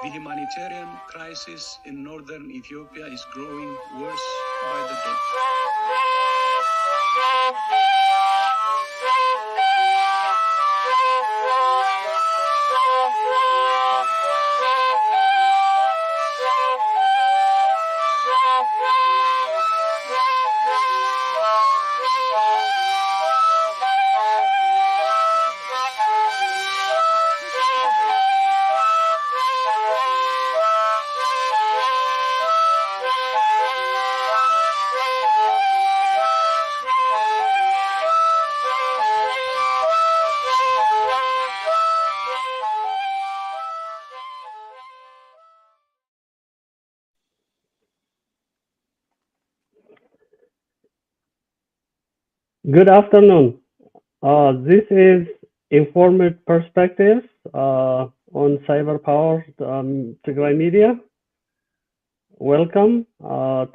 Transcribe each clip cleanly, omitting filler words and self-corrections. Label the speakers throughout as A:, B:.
A: The humanitarian crisis in northern Ethiopia is growing worse by the day.
B: Good afternoon. This is Informed Perspectives on Cyberpower Tigray Media. Welcome.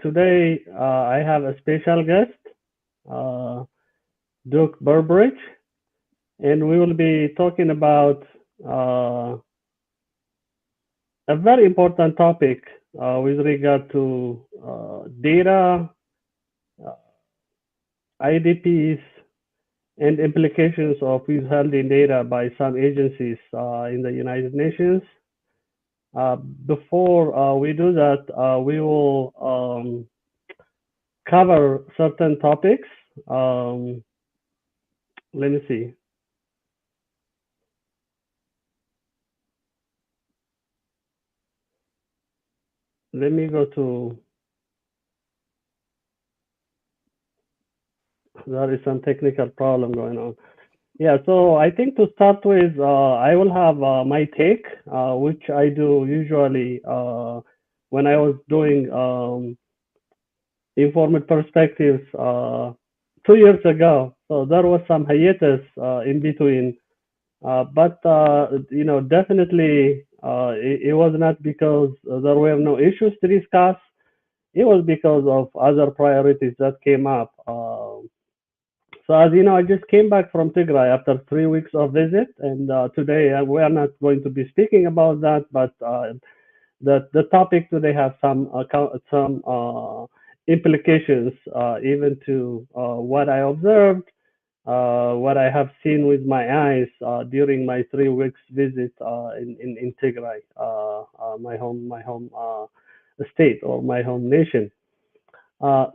B: Today I have a special guest, Duke Burbridge, and we will be talking about a very important topic with regard to data, IDPs, and implications of withholding data by some agencies in the United Nations. Before we do that, we will cover certain topics. Let me see. Let me go to, there is some technical problem going on. Yeah, so I think to start with, I will have my take, which I do usually when I was doing Informed Perspectives 2 years ago. So there was some hiatus in between, but you know, definitely it was not because there were no issues to discuss. It was because of other priorities that came up. So as you know, I just came back from Tigray after 3 weeks of visit, and today we are not going to be speaking about that, but the topic today has some implications even to what I observed, what I have seen with my eyes during my 3 weeks visit in Tigray, my home state or my home nation.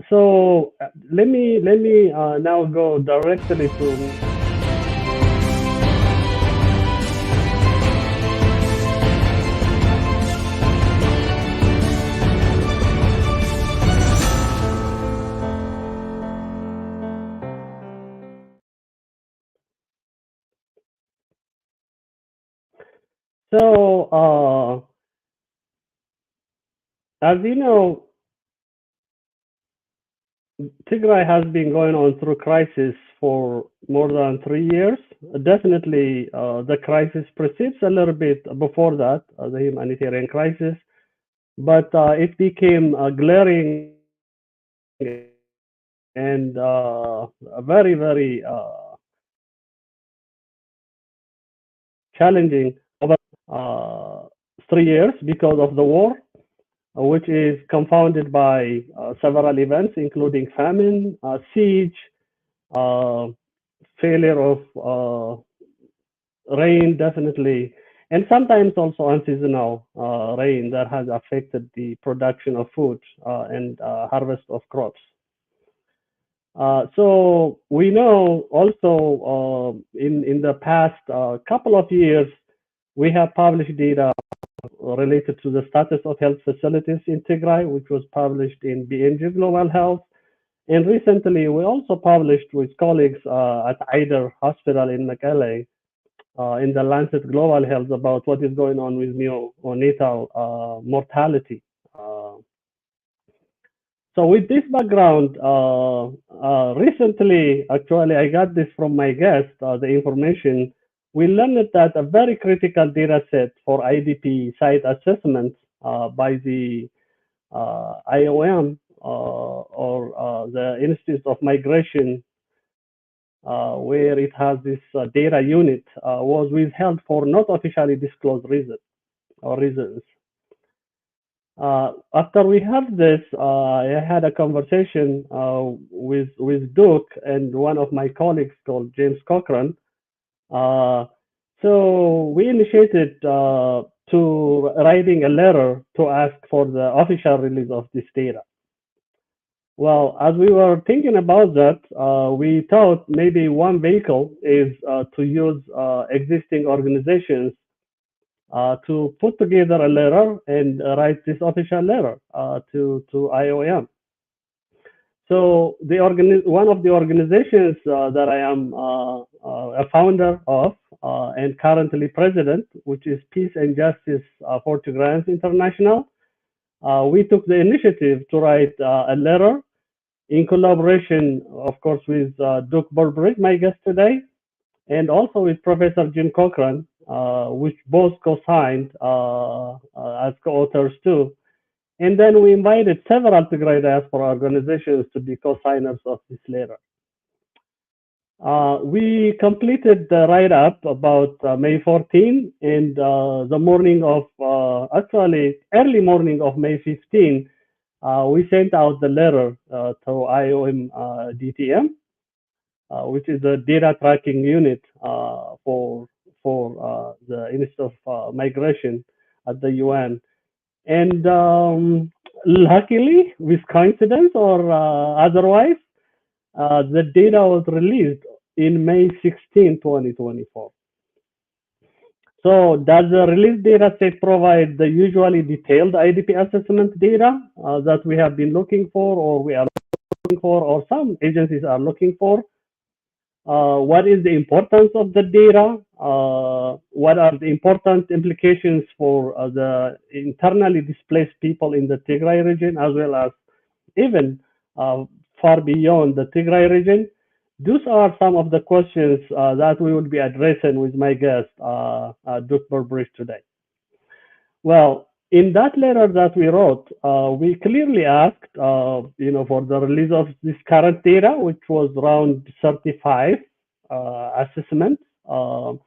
B: So let me now go directly to. So as you know, Tigray has been going on through crisis for more than 3 years. Definitely, the crisis precedes a little bit before that, the humanitarian crisis, but it became glaring and very, very challenging over 3 years because of the war, which is confounded by several events, including famine, siege, failure of rain, definitely, and sometimes also unseasonal rain that has affected the production of food and harvest of crops. So we know also in the past couple of years, we have published data related to the status of health facilities in Tigray, which was published in BNG Global Health. And recently, we also published with colleagues at Eider Hospital in Mekelle in the Lancet Global Health about what is going on with neonatal mortality. So with this background, recently, actually, I got this from my guest, the information. We learned that a very critical data set for IDP site assessments by the IOM or the Institute of Migration, where it has this data unit, was withheld for not officially disclosed reasons. After we had this, I had a conversation with Duke and one of my colleagues called James Cochran. So we initiated to writing a letter to ask for the official release of this data. Well, as we were thinking about that, we thought maybe one vehicle is to use existing organizations to put together a letter and write this official letter to IOM. So one of the organizations that I am a founder of and currently president, which is Peace and Justice for Tigrayans International, we took the initiative to write a letter in collaboration, of course, with Duke Burbridge, my guest today, and also with Professor Jim Cochran, which both co-signed as co-authors too. And then we invited several Tigray diaspora organizations to be co-signers of this letter. We completed the write-up about May 14, and the morning of, actually early morning of May 15, we sent out the letter to IOM DTM, which is the data tracking unit for the Institute of Migration at the UN. And luckily, with coincidence or otherwise, the data was released in May 16, 2024. So does the release data set provide the usually detailed IDP assessment data that we have been looking for, or we are looking for, or some agencies are looking for? What is the importance of the data? What are the important implications for the internally displaced people in the Tigray region, as well as even far beyond the Tigray region? Those are some of the questions that we will be addressing with my guest, Duke Burbridge, today. Well, in that letter that we wrote, we clearly asked, for the release of this current data, which was around 35 assessments of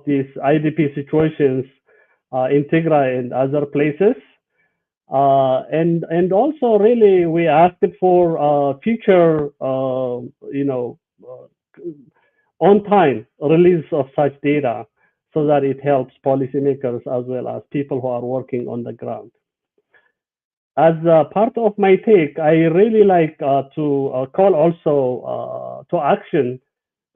B: these IDP situations in Tigray and other places. And also really we asked for future, on-time release of such data so that it helps policymakers as well as people who are working on the ground. As part of my take, I really like to call also to action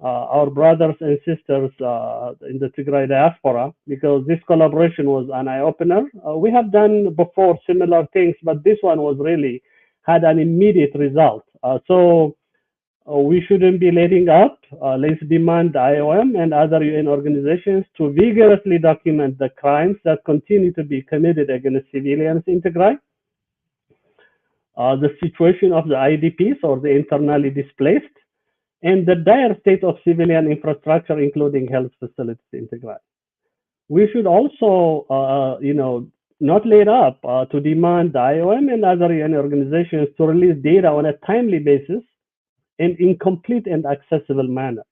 B: our brothers and sisters in the Tigray diaspora, because this collaboration was an eye-opener. We have done before similar things, but this one was really had an immediate result. So we shouldn't be letting up. Let's demand the IOM and other UN organizations to vigorously document the crimes that continue to be committed against civilians in Tigray. The situation of the IDPs, or the internally displaced, and the dire state of civilian infrastructure, including health facilities in Tigray. We should also, not let up to demand the IOM and other UN organizations to release data on a timely basis and in complete and accessible manner.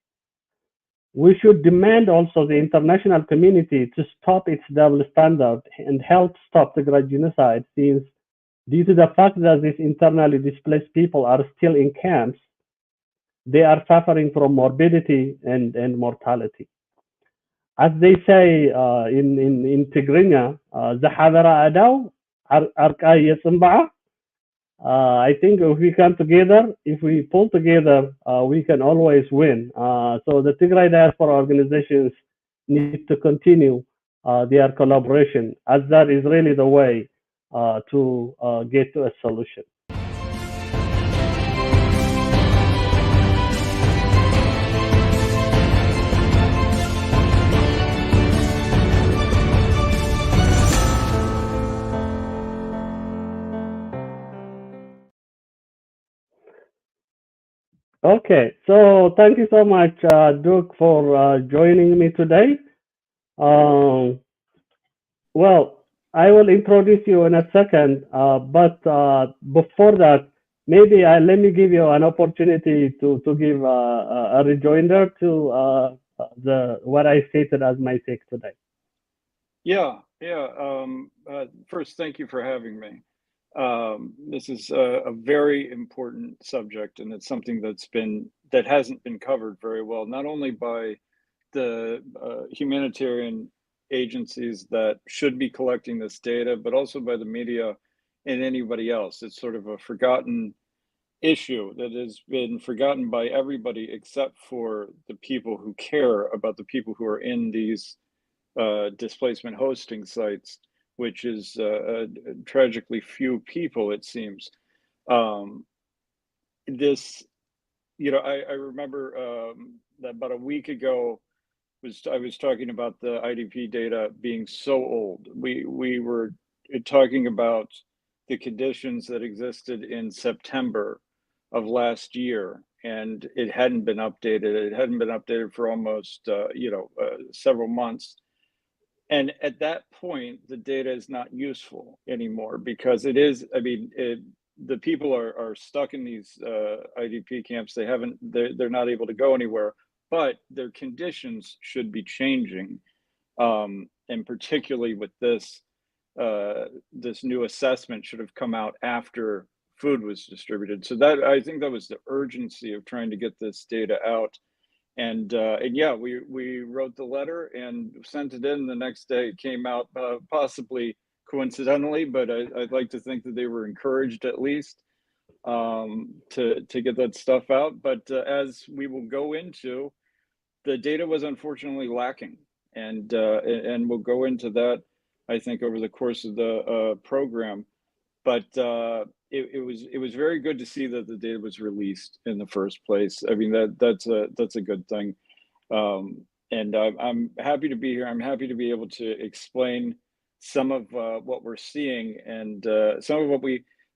B: We should demand also the international community to stop its double standard and help stop Tigray genocide, since due to the fact that these internally displaced people are still in camps, they are suffering from morbidity and mortality. As they say in Tigrinya, "Zahadara Adaw, Arkay Yasumba'a." I think if we come together, if we pull together, we can always win. So the Tigray diaspora organizations need to continue their collaboration, as that is really the way to get to a solution. Okay, so thank you so much, Duke, for joining me today. Well, I will introduce you in a second, but before that, maybe let me give you an opportunity to give a rejoinder to what I stated as my take today.
C: Yeah, Yeah. First, thank you for having me. This is a very important subject, and it's something that hasn't been covered very well, not only by the humanitarian agencies that should be collecting this data, but also by the media and anybody else. It's sort of a forgotten issue that has been forgotten by everybody except for the people who care about the people who are in these displacement hosting sites, which is tragically few people, it seems. Um, this, I remember that about a week ago, I was talking about the IDP data being so old. We were talking about the conditions that existed in September of last year, and it hadn't been updated. It hadn't been updated for almost several months. And at that point, the data is not useful anymore because it is. I mean, the people are stuck in these IDP camps. They're not able to go anywhere, but their conditions should be changing, and particularly with this new assessment should have come out after food was distributed. So that, I think, that was the urgency of trying to get this data out. And yeah, we wrote the letter and sent it in. The next day it came out, possibly coincidentally, but I'd like to think that they were encouraged at least to get that stuff out. But as we will go into, the data was unfortunately lacking, and we'll go into that, I think, over the course of the program. But it was very good to see that the data was released in the first place. I mean, that's a good thing, and I'm happy to be here. I'm happy to be able to explain some of what we're seeing, and some of what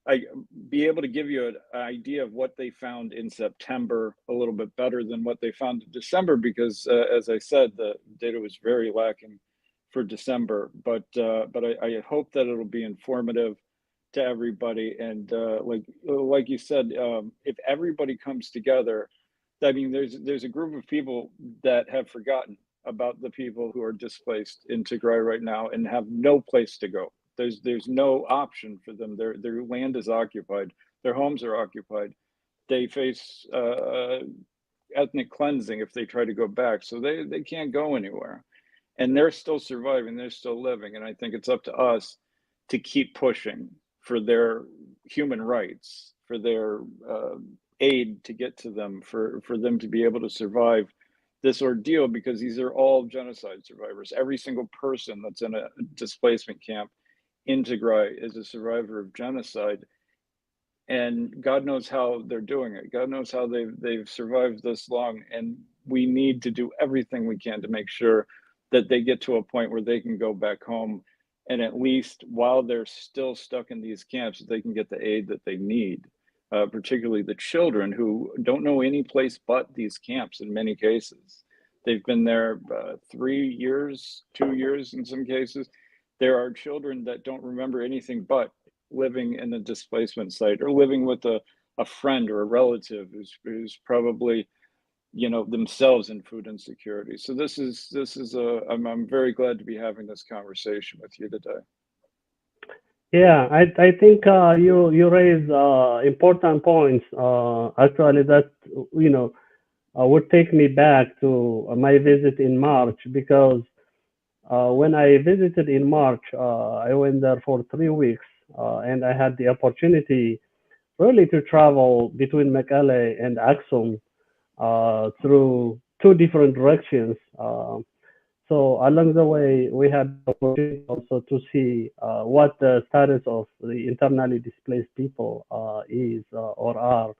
C: I be able to give you an idea of what they found in September a little bit better than what they found in December, because as I said, the data was very lacking for December. But I hope that it'll be informative to everybody. And like you said, if everybody comes together, I mean, there's a group of people that have forgotten about the people who are displaced in Tigray right now and have no place to go. There's no option for them. Their land is occupied. Their homes are occupied. They face ethnic cleansing if they try to go back. So they can't go anywhere. And they're still surviving. They're still living. And I think it's up to us to keep pushing for their human rights, for their aid to get to them, for them to be able to survive this ordeal, because these are all genocide survivors. Every single person that's in a displacement camp in Tigray is a survivor of genocide. And God knows how they're doing it. God knows how they've survived this long. And we need to do everything we can to make sure that they get to a point where they can go back home, and at least while they're still stuck in these camps, they can get the aid that they need, particularly the children who don't know any place but these camps in many cases. They've been there 3 years, 2 years in some cases. There are children that don't remember anything but living in a displacement site or living with a friend or a relative who's probably themselves in food insecurity. So this is I'm very glad to be having this conversation with you today.
B: Yeah, I think you raise important points. Actually, that would take me back to my visit in March, because when I visited in March, I went there for 3 weeks, and I had the opportunity really to travel between Mekelle and Aksum through two different directions. So along the way, we had the opportunity also to see what the status of the internally displaced people is or are.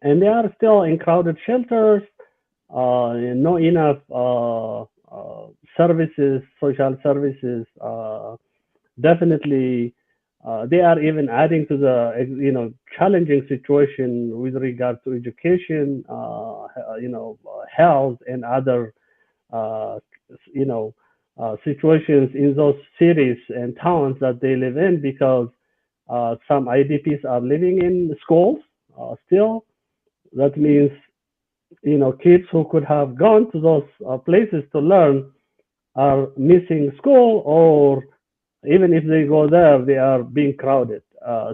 B: And they are still in crowded shelters, no enough services, social services. Definitely, they are even adding to the challenging situation with regard to education, health, and other uh, you know situations in those cities and towns that they live in, because some IDPs are living in schools still. That means kids who could have gone to those places to learn are missing school, or even if they go there, they are being crowded.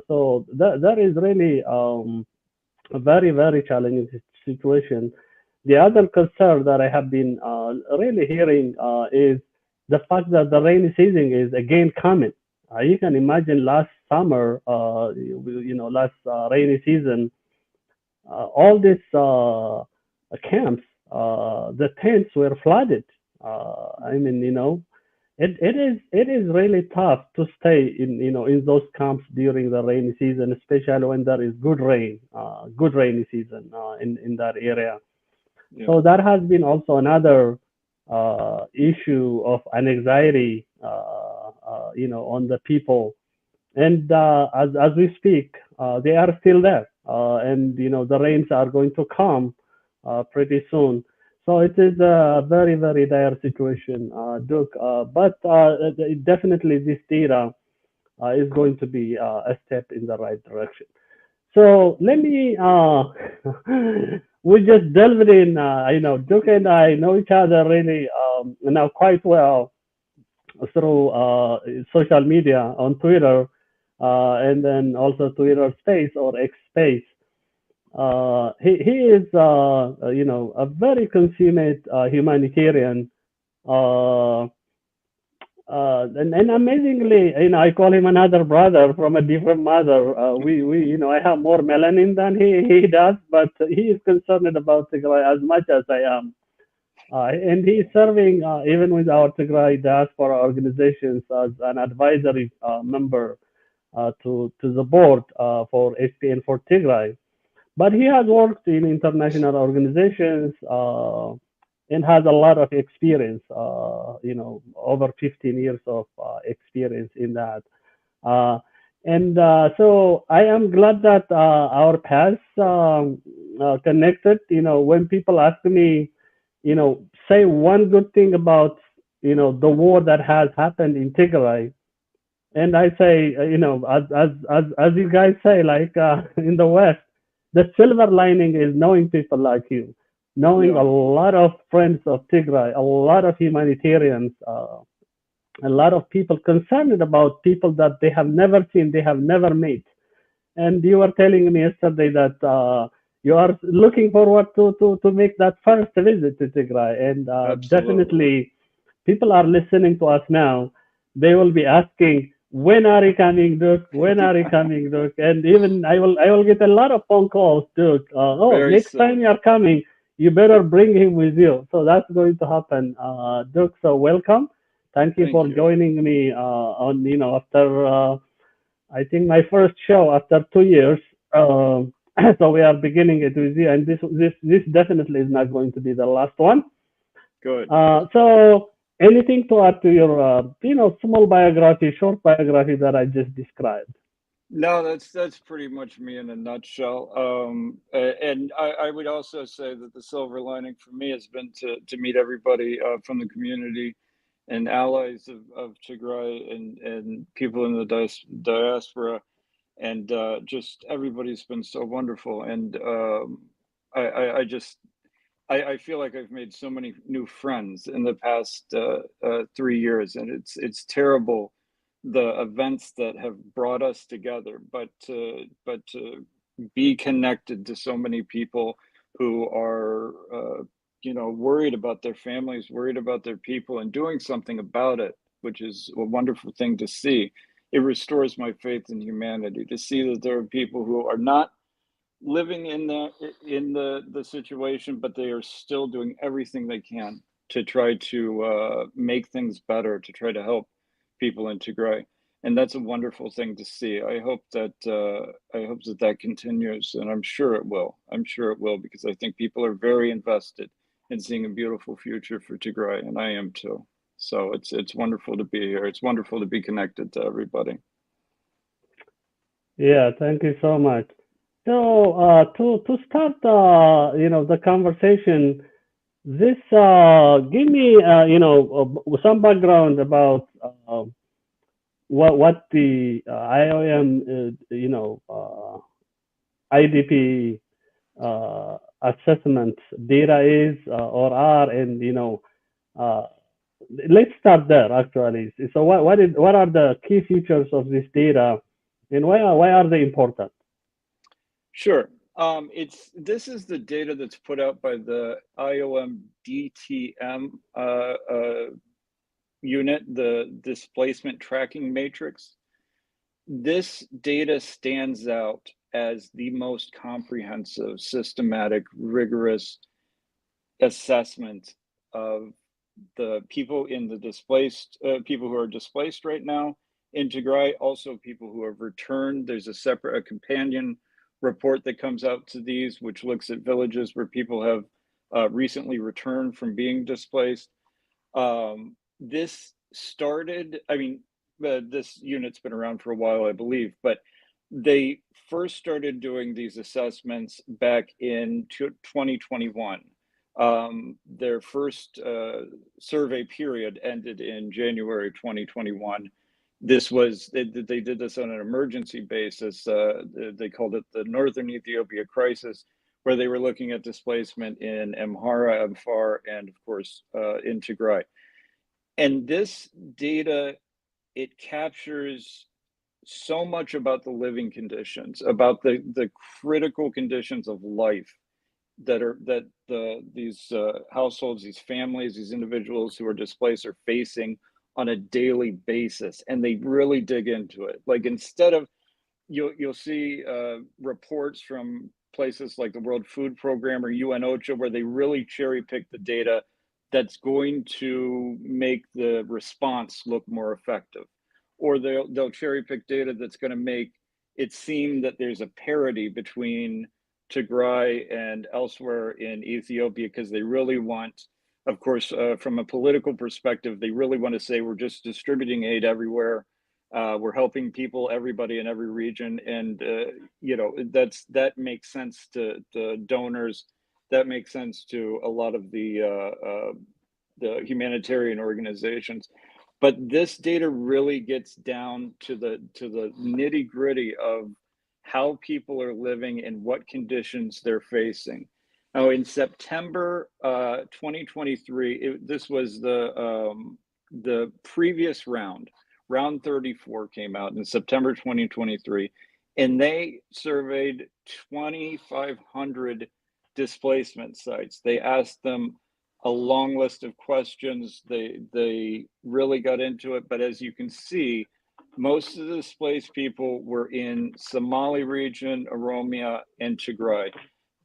B: So that is really a very, very challenging situation. The other concern that I have been really hearing is the fact that the rainy season is again coming. You can imagine last summer, last rainy season, all these camps, the tents were flooded. I mean, it is really tough to stay in those camps during the rainy season, especially when there is good rainy season in that area.
C: Yeah.
B: So that has been also another issue of an anxiety, on the people. And as we speak, they are still there, and the rains are going to come pretty soon. So it is a very, very dire situation, Duke. But definitely this data is going to be a step in the right direction. So let me, we just delved in, Duke and I know each other really now quite well through social media on Twitter, and then also Twitter Space or X Space. He is, a very consummate humanitarian. Uh, and amazingly, I call him another brother from a different mother. I have more melanin than he does, but he is concerned about Tigray as much as I am. And he is serving even with our Tigray diaspora organizations as an advisory member to the board for SPN for Tigray. But he has worked in international organizations and has a lot of experience, over 15 years of experience in that. Uh, and so I am glad that our paths connected. When people ask me, say one good thing about, the war that has happened in Tigray, and I say, as you guys say, like in the West, the silver lining is knowing people like you, knowing
C: Yeah.
B: a lot of friends of Tigray, a lot of humanitarians, a lot of people concerned about people that they have never seen, they have never met. And you were telling me yesterday that you are looking forward to make that first visit to Tigray, and
C: Absolutely.
B: definitely people are listening to us now. They will be asking, when are you coming, Duke? When are you coming, Duke? And even I will get a lot of phone calls, Duke. Oh,
C: Very
B: next time
C: soon.
B: you are coming, you better bring him with you. So that's going to happen, Duke. So welcome. Thank you
C: Thank
B: for
C: you.
B: joining me on, after I think my first show after 2 years. So we are beginning it with you, and this definitely is not going to be the last one.
C: Good.
B: So anything to add to your, small biography, short biography that I just described?
C: No, that's pretty much me in a nutshell. And I would also say that the silver lining for me has been to meet everybody from the community and allies of Tigray and people in the diaspora, and just everybody's been so wonderful. And I just I feel like I've made so many new friends in the past 3 years, and it's terrible the events that have brought us together, but to be connected to so many people who are worried about their families, worried about their people, and doing something about it, which is a wonderful thing to see. It restores my faith in humanity to see that there are people who are not living in the situation, but they are still doing everything they can to try to make things better, to try to help people in Tigray, and that's a wonderful thing to see. I hope that continues, and I'm sure it will. I'm sure it will, because I think people are very invested in seeing a beautiful future for Tigray, and I am too. So it's wonderful to be here. It's wonderful to be connected to everybody.
B: Yeah, thank you so much. So to start, the conversation, this give me some background about what the IOM IDP assessment data is or are, and uh, let's start there actually. So what are the key features of this data, and why are they important?
C: Sure. This is the data that's put out by the IOM DTM unit, the displacement tracking matrix. This data stands out as the most comprehensive, systematic, rigorous assessment of the people in the displaced, people who are displaced right now in Tigray, also people who have returned. There's a companion report that comes out to these, which looks at villages where people have recently returned from being displaced. This started, this unit's been around for a while, I believe, but they first started doing these assessments back in 2021. Their first survey period ended in January 2021. They did this on an emergency basis. They called it the Northern Ethiopia Crisis, where they were looking at displacement in Amhara, Afar, and of course in Tigray. And this data, it captures so much about the living conditions, about the critical conditions of life these households, these families, these individuals who are displaced are facing on a daily basis, and they really dig into it. Like, instead of, you'll see reports from places like the World Food Program or UN OCHA, where they really cherry pick the data that's going to make the response look more effective, or they'll cherry pick data that's going to make it seem that there's a parity between Tigray and elsewhere in Ethiopia, because they really want, of course, from a political perspective, they really want to say we're just distributing aid everywhere. We're helping people, everybody in every region, and that makes sense to donors. That makes sense to a lot of the humanitarian organizations. But this data really gets down to the nitty gritty of how people are living and what conditions they're facing. Now, in September 2023, this was the previous round 34 came out in September 2023, and they surveyed 2,500 displacement sites. They asked them a long list of questions. They really got into it, but as you can see, most of the displaced people were in Somali region, Oromia, and Tigray.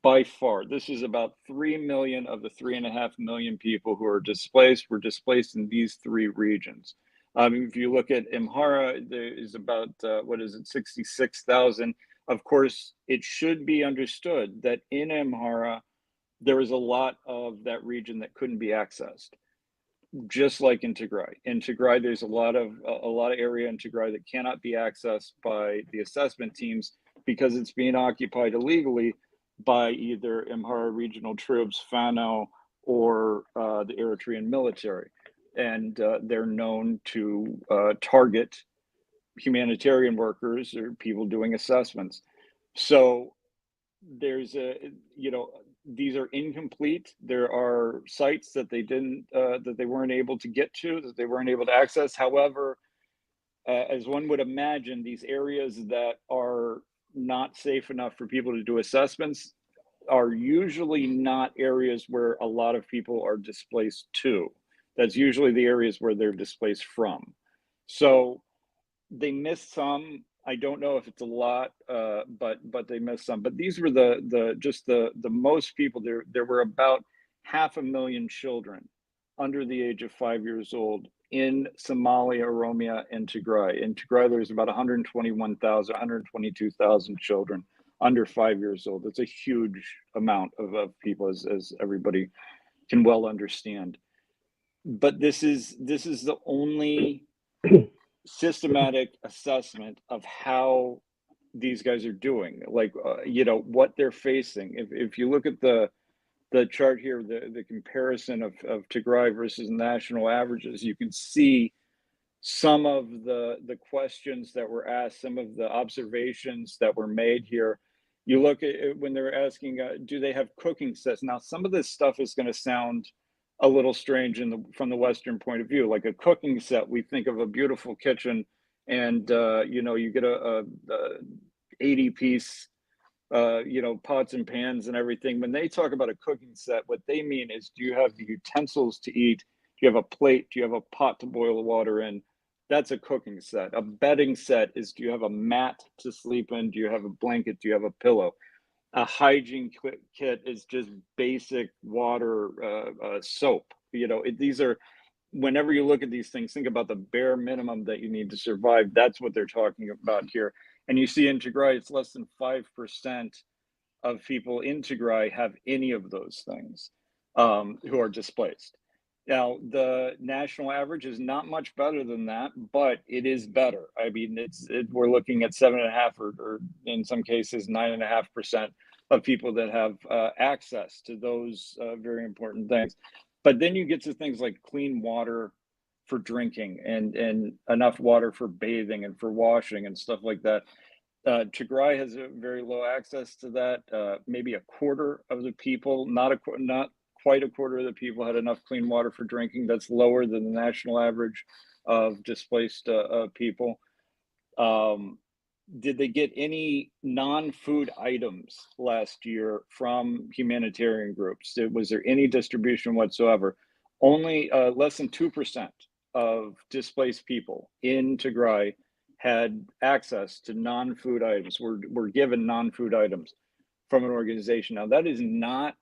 C: By far, this is about 3 million of the 3.5 million people who are displaced were displaced in these three regions. If you look at Amhara, there is about, 66,000. Of course, it should be understood that in Amhara, there is a lot of that region that couldn't be accessed, just like in Tigray. In Tigray, there's a lot of area in Tigray that cannot be accessed by the assessment teams because it's being occupied illegally by either Amhara regional troops, Fano, or the Eritrean military. And they're known to target humanitarian workers or people doing assessments. So there's these are incomplete. There are sites that they weren't able to get to, that they weren't able to access. However, as one would imagine, these areas that are not safe enough for people to do assessments are usually not areas where a lot of people are displaced to. That's usually the areas where they're displaced from. So they missed some. I don't know if it's a lot, but they missed some. But these were the most people. There were about 500,000 children under the age of 5 years old in Somalia, Oromia, and Tigray. In Tigray, there's about 122,000 children under 5 years old. That's a huge amount of people, as everybody can well understand. But this is the only systematic assessment of how these guys are doing, like what they're facing. If you look at the chart here, the comparison of Tigray versus national averages, you can see some of the questions that were asked, some of the observations that were made here. You look at it when they're asking, do they have cooking sets? Now, some of this stuff is going to sound a little strange from the Western point of view. Like a cooking set, we think of a beautiful kitchen, and you get a 80-piece pots and pans and everything. When they talk about a cooking set, what they mean is, do you have the utensils to eat? Do you have a plate? Do you have a pot to boil the water in? That's a cooking set. A bedding set is, do you have a mat to sleep in? Do you have a blanket? Do you have a pillow? A hygiene kit is just basic water, soap. These are, whenever you look at these things, think about the bare minimum that you need to survive. That's what they're talking about here. And you see in Tigray, it's less than 5% of people in Tigray have any of those things, who are displaced. Now, the national average is not much better than that, but it is better. I mean, we're looking at 7.5 or in some cases 9.5% of people that have access to those very important things. But then you get to things like clean water for drinking and enough water for bathing and for washing and stuff like that. Tigray has a very low access to that. Maybe a quarter of the people, not quite a quarter of the people, had enough clean water for drinking. That's lower than the national average of displaced people. Did they get any non-food items last year from humanitarian groups? Was there any distribution whatsoever? Only less than 2% of displaced people in Tigray had access to non-food items, were given non-food items from an organization. Now, that is not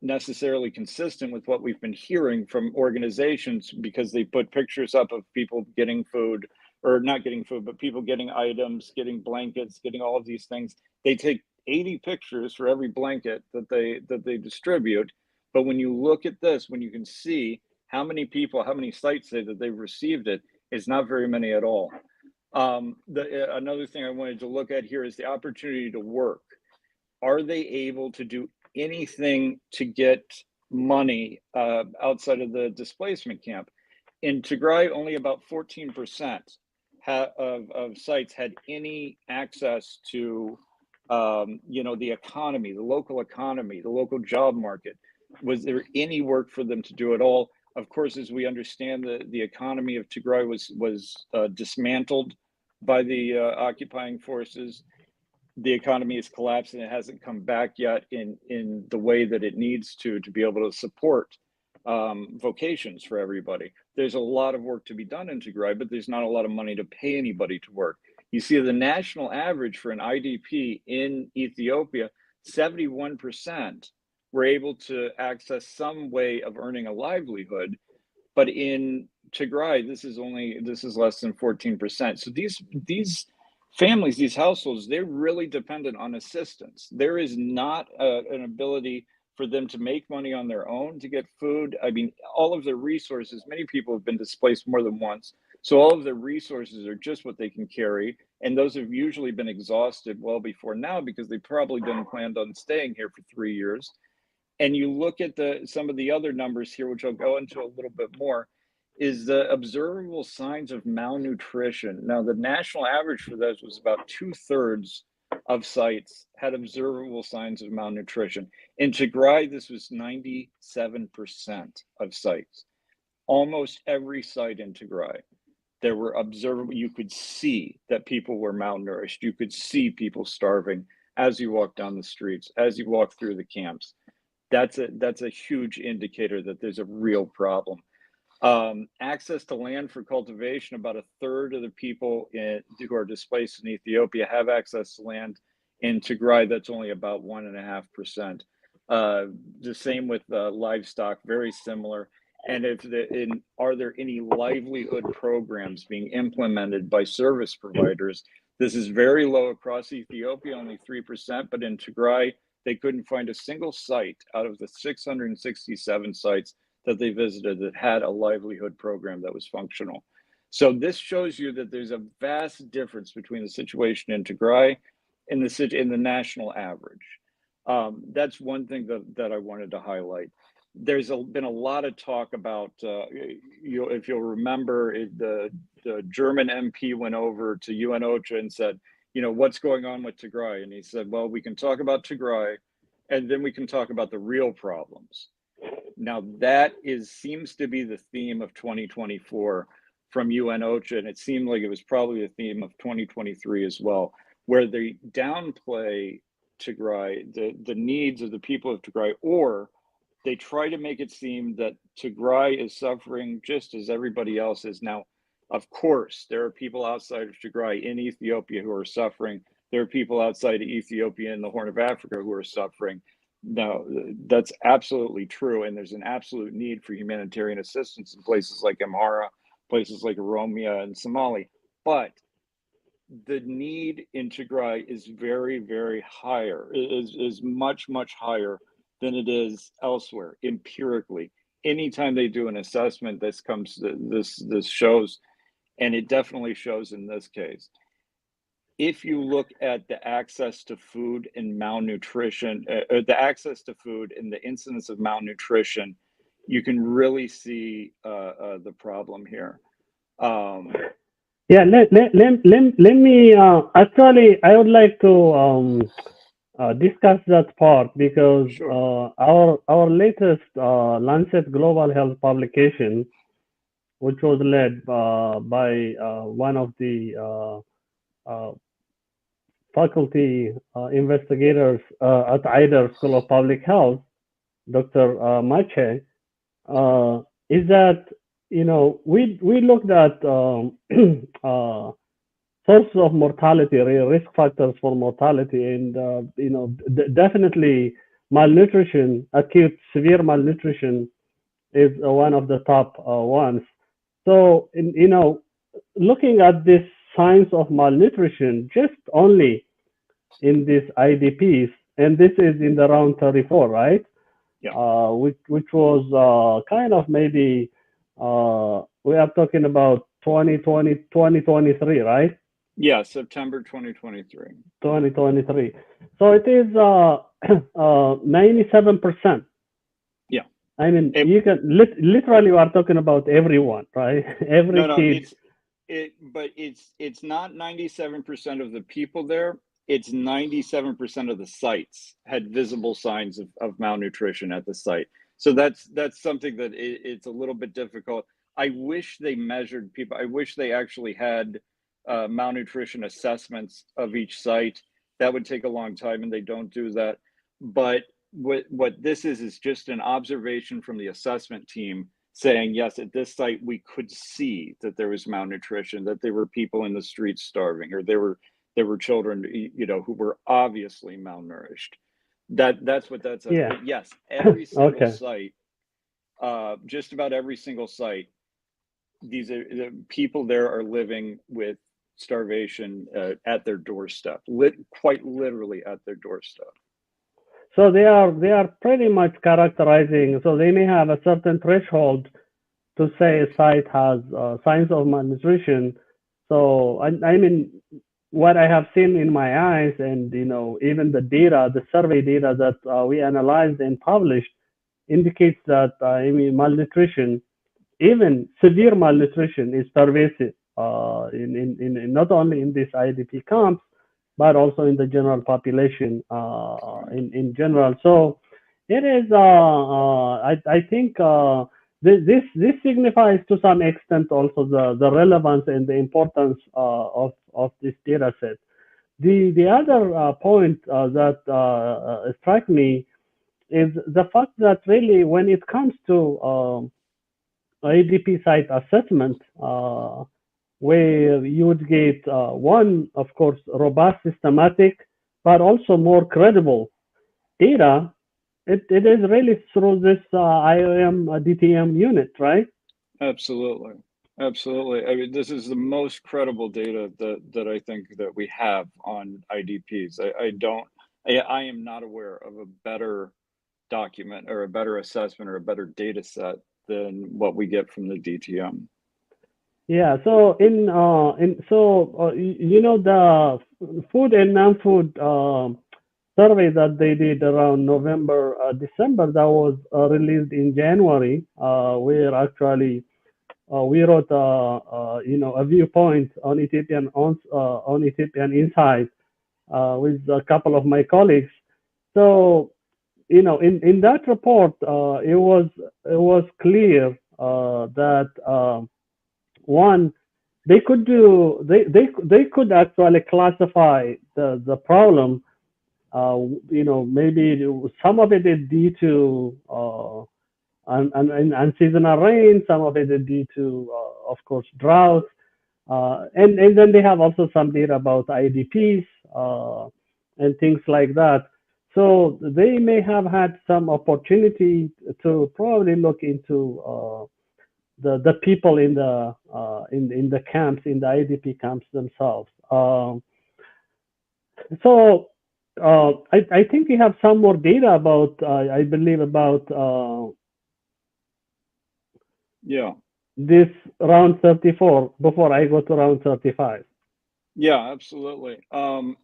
C: necessarily consistent with what we've been hearing from organizations, because they put pictures up of people getting food, or not getting food, but people getting items, getting blankets, getting all of these things. They take 80 pictures for every blanket that they distribute. But when you look at this, when you can see how many people, how many sites say that they've received it, it's not very many at all. Another thing I wanted to look at here is the opportunity to work. Are they able to do anything to get money outside of the displacement camp? In Tigray, only about 14% of sites had any access to, the economy, the local job market. Was there any work for them to do at all? Of course, as we understand, the economy of Tigray was dismantled by the occupying forces. The economy has collapsed and it hasn't come back yet in the way that it needs to be able to support vocations for everybody. There's a lot of work to be done in Tigray, but there's not a lot of money to pay anybody to work. You see the national average for an IDP in Ethiopia, 71% were able to access some way of earning a livelihood. But in Tigray, this is less than 14%. So these families, these households, they're really dependent on assistance. There is not an ability for them to make money on their own to get food. I mean, all of their resources, many people have been displaced more than once. So all of their resources are just what they can carry. And those have usually been exhausted well before now, because they probably didn't plan on staying here for 3 years. And you look at some of the other numbers here, which I'll go into a little bit more, is the observable signs of malnutrition. Now, the national average for those was about 2/3 of sites had observable signs of malnutrition. In Tigray, this was 97% of sites. Almost every site in Tigray, there were observable, you could see that people were malnourished. You could see people starving as you walk down the streets, as you walk through the camps. That's a huge indicator that there's a real problem. Access to land for cultivation, about 1/3 of the people who are displaced in Ethiopia have access to land. In Tigray, that's only about 1.5%. The same with livestock, very similar. And are there any livelihood programs being implemented by service providers? This is very low across Ethiopia, only 3%, but in Tigray, they couldn't find a single site out of the 667 sites that they visited that had a livelihood program that was functional. So this shows you that there's a vast difference between the situation in Tigray and in the national average. That's one thing that I wanted to highlight. There's been a lot of talk about, if you'll remember, the German MP went over to UN OCHA and said, what's going on with Tigray? And he said, well, we can talk about Tigray, and then we can talk about the real problems. Now that seems to be the theme of 2024 from UN OCHA, and it seemed like it was probably the theme of 2023 as well, where they downplay Tigray, the needs of the people of Tigray, or they try to make it seem that Tigray is suffering just as everybody else is. Now, of course, there are people outside of Tigray in Ethiopia who are suffering. There are people outside of Ethiopia in the Horn of Africa who are suffering. Now, that's absolutely true, and there's an absolute need for humanitarian assistance in places like Amhara, places like Oromia and Somali. But the need in Tigray is very, very higher, is much, much higher than it is elsewhere, empirically. Anytime they do an assessment, this shows, and it definitely shows in this case. If you look at the access to food and malnutrition, the access to food and the incidence of malnutrition, you can really see the problem here.
B: Yeah, let me actually, I would like to discuss that part because
C: Sure.
B: our latest Lancet Global Health publication, which was led by one of the faculty investigators at IDER School of Public Health, Dr. Mache, is that we looked at sources of mortality, risk factors for mortality, and definitely malnutrition, acute severe malnutrition, is one of the top ones. So, looking at this signs of malnutrition just only in these IDPs, and this is in the round 34, right?
C: Yeah.
B: Which was kind of maybe we are talking about 2023, right?
C: Yeah, September 2023.
B: 2023. So it is 97%.
C: Yeah.
B: I mean, you can literally, we are talking about everyone, right? Every kid.
C: But it's not 97% of the people there. It's 97% of the sites had visible signs of malnutrition at the site. So that's something that it's a little bit difficult. I wish they measured people. I wish they actually had malnutrition assessments of each site. That would take a long time, and they don't do that. But what this is just an observation from the assessment team saying, yes, at this site we could see that there was malnutrition, that there were people in the streets starving, or there were children, who were obviously malnourished. That's what that says.
B: Yeah.
C: But yes, every single
B: Okay.
C: site, just about every single site, the people there are living with starvation at their doorstep, quite literally at their doorstep.
B: So they are pretty much characterizing. So they may have a certain threshold to say a site has signs of malnutrition. So I mean, what I have seen in my eyes, and even the data, the survey data that we analyzed and published, indicates that malnutrition, even severe malnutrition, is pervasive in not only in these IDP camps, but also in the general population in general. So it is, I think this signifies to some extent also the relevance and the importance of this data set. The other point that struck me is the fact that really when it comes to IDP site assessment, where you would get one, of course, robust, systematic, but also more credible data. It is really through this IOM DTM unit, right?
C: Absolutely. I mean, this is the most credible data that I think that we have on IDPs. I am not aware of a better document or a better assessment or a better data set than what we get from the DTM.
B: Yeah. So the food and non-food survey that they did around November, December, that was released in January, where actually we wrote a viewpoint on Ethiopian Insight with a couple of my colleagues. So in that report, it was clear that one, they could do they could actually classify the problem. Maybe some of it is due to unseasonal rain, some of it is due to, of course, drought, and then they have also some data about IDPs and things like that. So they may have had some opportunity to probably look into the people in the camps, in the IDP camps themselves. So I think we have some more data about, I believe, about
C: Yeah.
B: this round 34 before I go to round 35.
C: Yeah, absolutely. And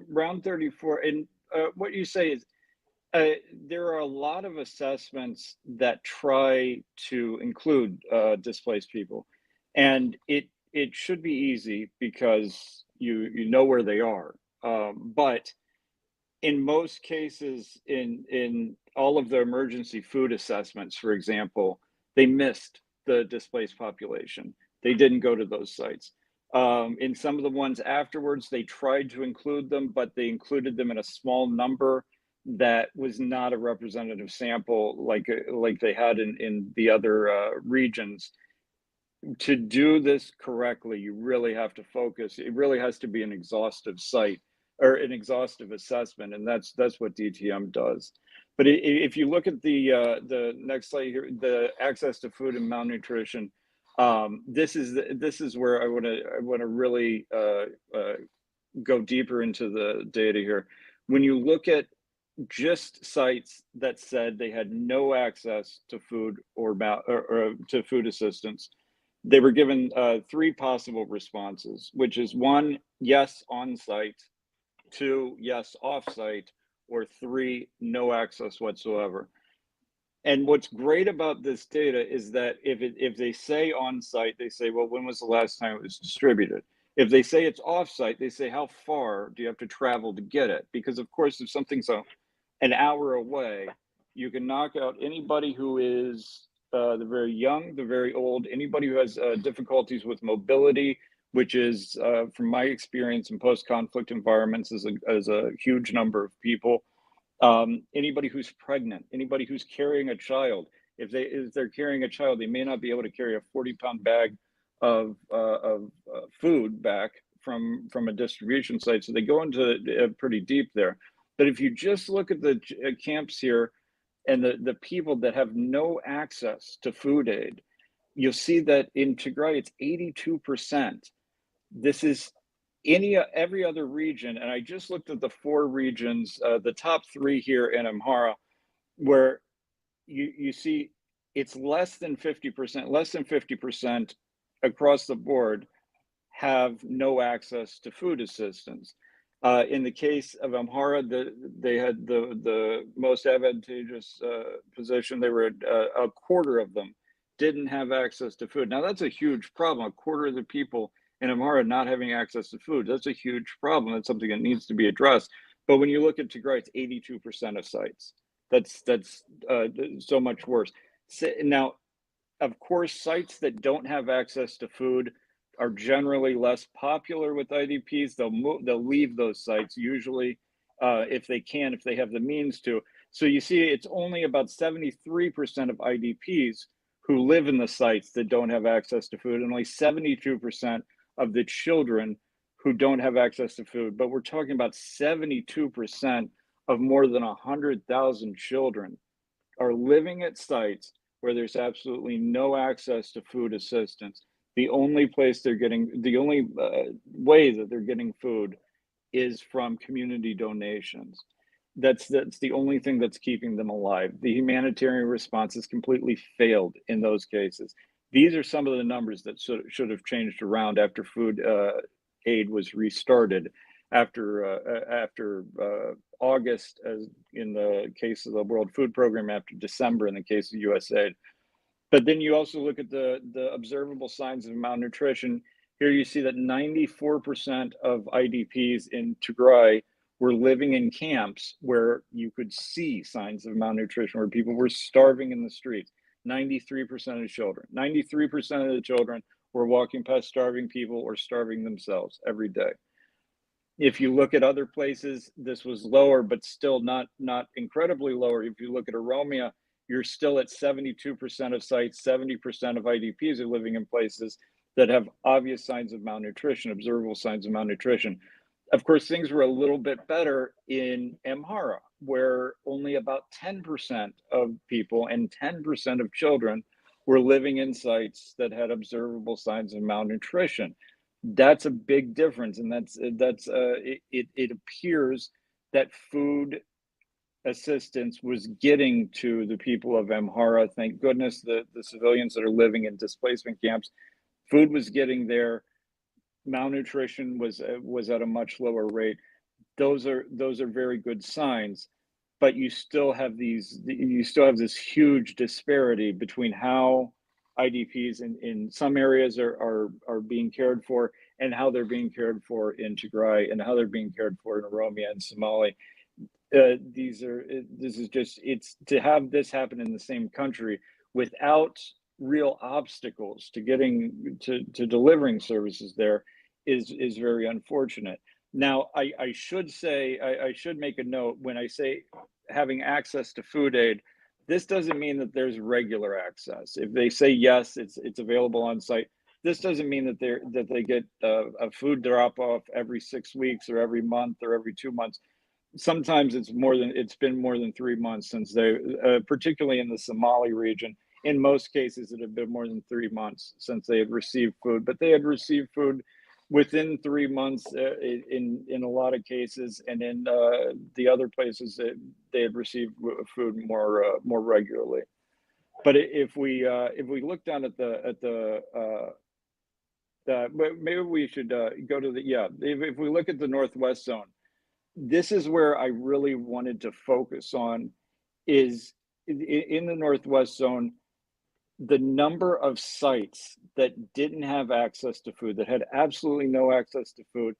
C: round 34, and what you say is there are a lot of assessments that try to include displaced people, and it should be easy because you know where they are. But in most cases, in all of the emergency food assessments, for example, they missed the displaced population. They didn't go to those sites. In some of the ones afterwards, they tried to include them, but they included them in a small number that was not a representative sample like they had in the other regions. To do this correctly, you really have to focus. It really has to be an exhaustive site or an exhaustive assessment, and that's what DTM does. But if you look at the next slide here, the access to food and malnutrition, this is where I want to really go deeper into the data here. When you look at just sites that said they had no access to food or to food assistance, they were given three possible responses, which is one, yes, on site, two, yes, off site, or three, no access whatsoever. And what's great about this data is that if they say on site, they say, well, when was the last time it was distributed? If they say it's off site, they say, how far do you have to travel to get it? Because of course, if something's an hour away, you can knock out anybody who is the very young, the very old, anybody who has difficulties with mobility, which is, from my experience in post-conflict environments, is a huge number of people. Anybody who's pregnant, anybody who's carrying a child. If they're carrying a child, they may not be able to carry a 40-pound bag of food back from a distribution site, so they go into pretty deep there. But if you just look at the camps here and the people that have no access to food aid, you'll see that in Tigray, it's 82%. This is every other region, and I just looked at the four regions, the top three here in Amhara, where you see it's less than 50% across the board have no access to food assistance. In the case of Amhara, they had the most advantageous position. They were a quarter of them didn't have access to food. Now that's a huge problem. A quarter of the people in Amhara not having access to food. That's a huge problem. That's something that needs to be addressed. But when you look at Tigray, it's 82% of sites. That's so much worse. Now, of course, sites that don't have access to food are generally less popular with IDPs. They'll leave those sites usually if they can, if they have the means to. So you see, it's only about 73% of IDPs who live in the sites that don't have access to food, and only 72% of the children who don't have access to food. But we're talking about 72% of more than 100,000 children are living at sites where there's absolutely no access to food assistance. The only place they're getting, the only way that they're getting food is from community donations. That's the only thing that's keeping them alive. The humanitarian response has completely failed in those cases. These are some of the numbers that should have changed around after food aid was restarted, after August, as in the case of the World Food Program, after December in the case of USAID. But then you also look at the observable signs of malnutrition. Here you see that 94% of IDPs in Tigray were living in camps where you could see signs of malnutrition, where people were starving in the streets. 93% of children, 93% of the children were walking past starving people or starving themselves every day. If you look at other places, this was lower, but still not incredibly lower. If you look at Oromia, you're still at 72% of sites, 70% of IDPs are living in places that have obvious signs of malnutrition, observable signs of malnutrition. Of course, things were a little bit better in Amhara, where only about 10% of people and 10% of children were living in sites that had observable signs of malnutrition. That's a big difference, and it appears that food assistance was getting to the people of Amhara. Thank goodness the civilians that are living in displacement camps, food was getting there. Malnutrition was at a much lower rate. Those are very good signs, but you still have this huge disparity between how IDPs in some areas are being cared for and how they're being cared for in Tigray and how they're being cared for in Oromia and Somali. It's to have this happen in the same country without real obstacles to getting to delivering services there is very unfortunate. Now, I should say, I should make a note when I say having access to food aid, this doesn't mean that there's regular access. If they say yes, it's available on site, this doesn't mean that they get a food drop off every 6 weeks or every month or every 2 months. Sometimes it's been more than 3 months since they, particularly in the Somali region. In most cases, it had been more than 3 months since they had received food, but they had received food within 3 months in a lot of cases, and in the other places they had received food more regularly. But if we look down at maybe we should go to if we look at the Northwest zone, this is where I really wanted to focus on, is in the Northwest zone, the number of sites that didn't have access to food, that had absolutely no access to food,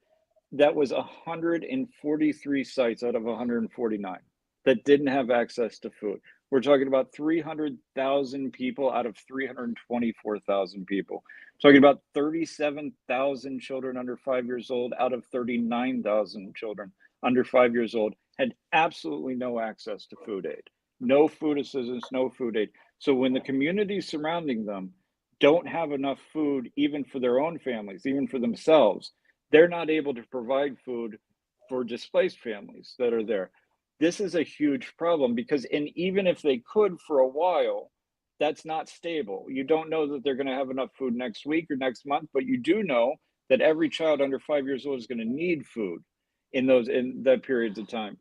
C: that was 143 sites out of 149 that didn't have access to food. We're talking about 300,000 people out of 324,000 people. We're talking about 37,000 children under 5 years old out of 39,000 children under 5 years old had absolutely no access to food aid. No food assistance, no food aid. So when the communities surrounding them don't have enough food, even for their own families, even for themselves, they're not able to provide food for displaced families that are there. This is a huge problem because, and even if they could for a while, that's not stable. You don't know that they're going to have enough food next week or next month, but you do know that every child under 5 years old is going to need food in that periods of time.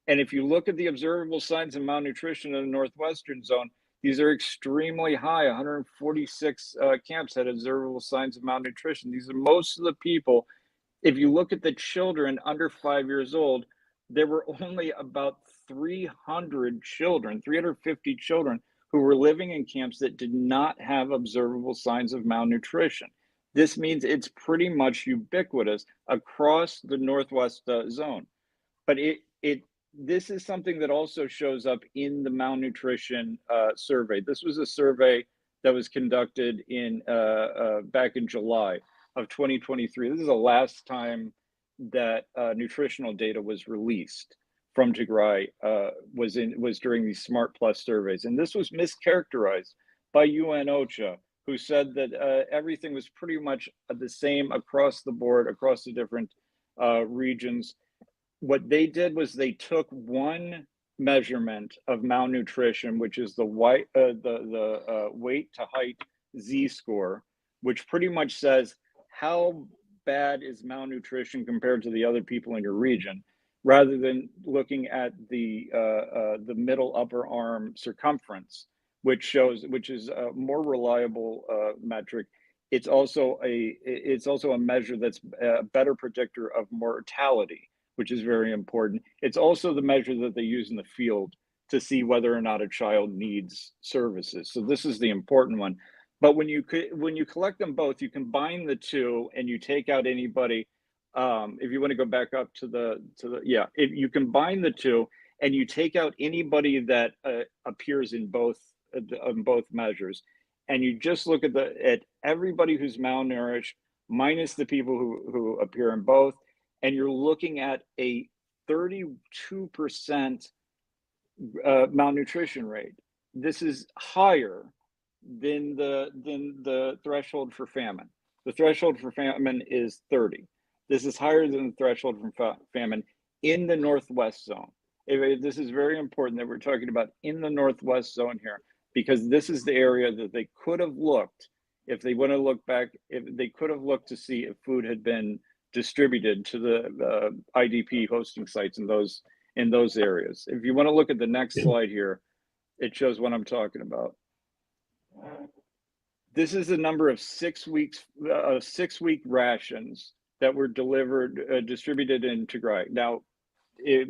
C: And if you look at the observable signs of malnutrition in the Northwestern zone, these are extremely high. 146 camps had observable signs of malnutrition. These are most of the people. If you look at the children under 5 years old, there were only about 300 children, 350 children who were living in camps that did not have observable signs of malnutrition. This means it's pretty much ubiquitous across the Northwest zone. But this is something that also shows up in the malnutrition survey. This was a survey that was conducted back in July of 2023. This is the last time that nutritional data was released from Tigray, was during these Smart Plus surveys. And this was mischaracterized by UN OCHA, who said that everything was pretty much the same across the board, across the different regions. What they did was they took one measurement of malnutrition, which is the weight to height Z-score, which pretty much says how bad is malnutrition compared to the other people in your region, rather than looking at the middle upper arm circumference, which is a more reliable metric. It's also a measure that's a better predictor of mortality, which is very important. It's also the measure that they use in the field to see whether or not a child needs services. So this is the important one. But when you collect them both, you combine the two and you take out anybody If you want to go back up to the yeah, if you combine the two and you take out anybody that appears in both measures, and you just look at everybody who's malnourished minus the people who appear in both, and you're looking at a 32% malnutrition rate. This is higher than the threshold for famine. The threshold for famine is 30. This is higher than the threshold for famine in the Northwest zone. This is very important that we're talking about in the Northwest zone here, because this is the area that they could have looked, if they want to look back, if they could have looked to see if food had been distributed to the IDP hosting sites in those areas. If you want to look at the next slide here, it shows what I'm talking about. This is the number of 6 week rations that were distributed in Tigray. Now,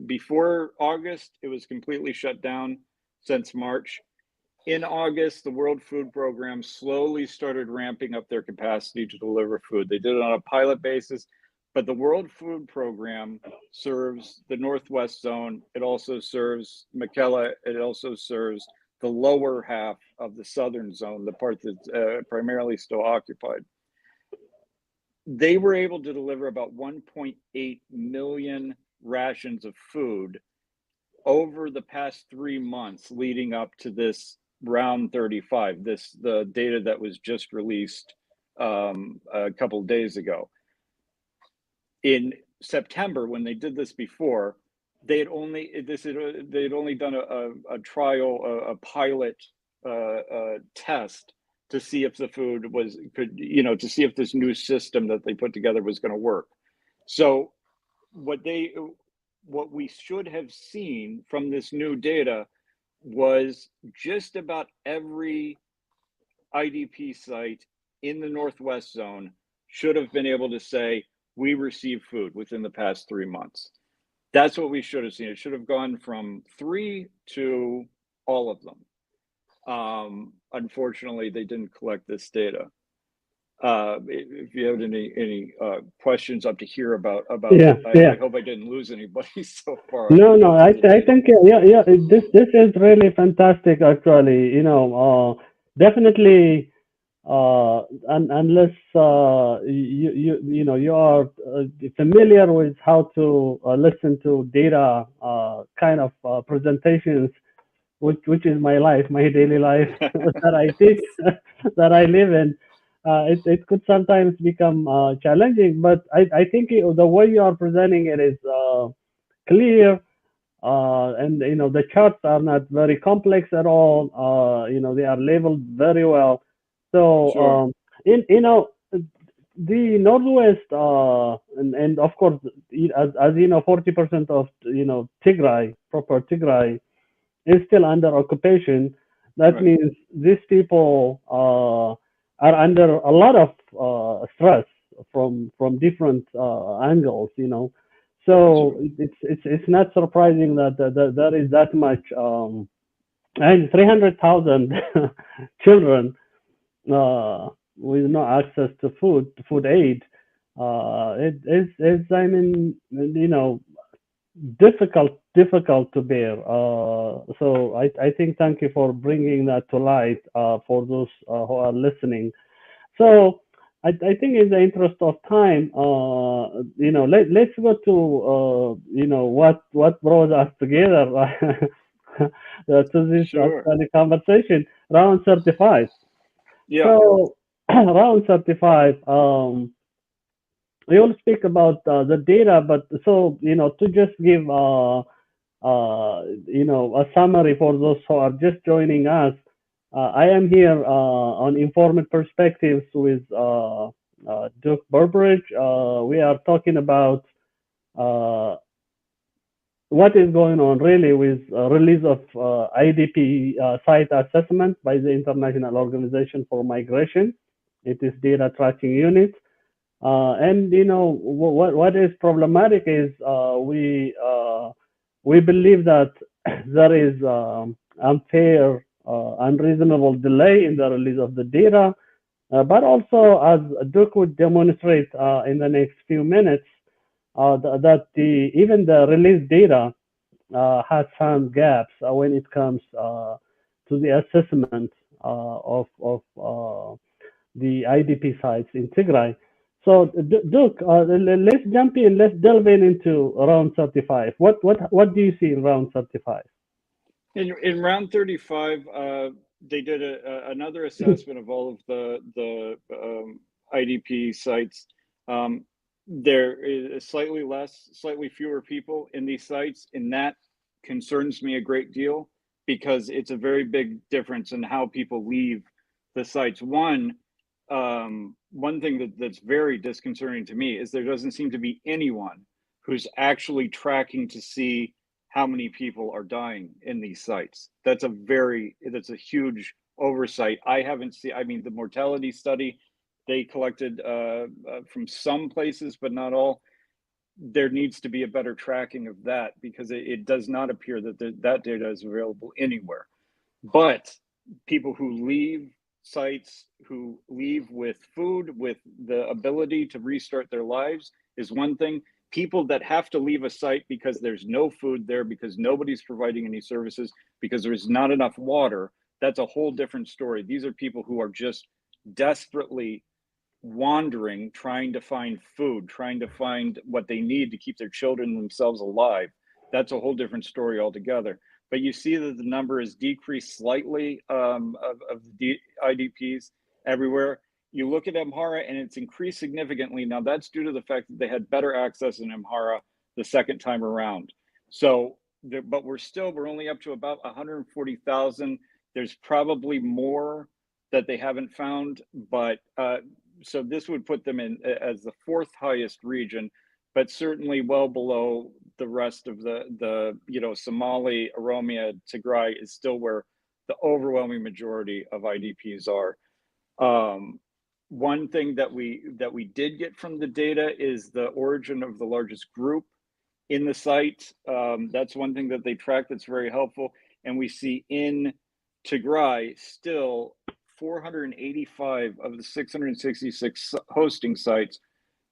C: before August, it was completely shut down since March. In August, the World Food Program slowly started ramping up their capacity to deliver food. They did it on a pilot basis, but the World Food Program serves the Northwest zone. It also serves Mekelle. It also serves the lower half of the southern zone, the part that's primarily still occupied. They were able to deliver about 1.8 million rations of food over the past 3 months leading up to this round 35, the data that was just released a couple of days ago. In September, when they did this before, they had only done a trial, a pilot test to see if the food to see if this new system that they put together was going to work. So what we should have seen from this new data was just about every IDP site in the Northwest zone should have been able to say, we received food within the past 3 months. That's what we should have seen. It should have gone from 3 to all of them. Unfortunately, they didn't collect this data. If you have any questions up to hear about I hope I didn't lose anybody so far.
B: No, I think yeah, this is really fantastic actually. Definitely. Unless you are familiar with how to listen to data kind of presentations, which is my life, my daily life that I teach, that I live in. It could sometimes become challenging, but I think the way you are presenting it is clear, and the charts are not very complex at all. They are labeled very well. So
C: Sure.
B: The Northwest, and of course, as 40% of Tigray, proper Tigray, is still under occupation. That
C: Right.
B: means these people are under a lot of stress from different angles. So it's not surprising that there is that much, and 300,000 children with no access to food aid. It's difficult to bear. So I think thank you for bringing that to light for those who are listening. So I think in the interest of time, let's go to what brought us together to this conversation, round 35.
C: Yeah.
B: So round 35, we will speak about the data, but so to just give a summary for those who are just joining us. I am here on Informed Perspectives with Duke Burbridge. We are talking about what is going on really with release of IDP site assessment by the International Organization for Migration. It is data tracking unit. And what is problematic is we believe that there is unfair, unreasonable delay in the release of the data, but also as Duke would demonstrate in the next few minutes, that even the release data has some gaps when it comes to the assessment of the IDP sites in Tigray. So, Duke, let's jump in. Let's delve into round 35. What do you see in round 35?
C: In round 35, they did another assessment of all of the IDP sites. There is slightly fewer people in these sites, and that concerns me a great deal because it's a very big difference in how people leave the sites. One thing that's very disconcerting to me is there doesn't seem to be anyone who's actually tracking to see how many people are dying in these sites. That's a huge oversight. I haven't seen, I mean, the mortality study they collected from some places, but not all. There needs to be a better tracking of that because it does not appear that that data is available anywhere. But people who leave sites, who leave with food, with the ability to restart their lives is one thing. People that have to leave a site because there's no food there, because nobody's providing any services, because there's not enough water, that's a whole different story. These are people who are just desperately wandering, trying to find food, trying to find what they need to keep their children and themselves alive. That's a whole different story altogether. But you see that the number has decreased slightly of the IDPs everywhere. You look at Amhara and it's increased significantly. Now that's due to the fact that they had better access in Amhara the second time around. So, but we're only up to about 140,000. There's probably more that they haven't found, but so this would put them in as the fourth highest region, but certainly well below the rest of the Somali, Oromia, Tigray is still where the overwhelming majority of IDPs are. One thing that we did get from the data is the origin of the largest group in the site. That's one thing that they track that's very helpful. And we see in Tigray still 485 of the 666 hosting sites,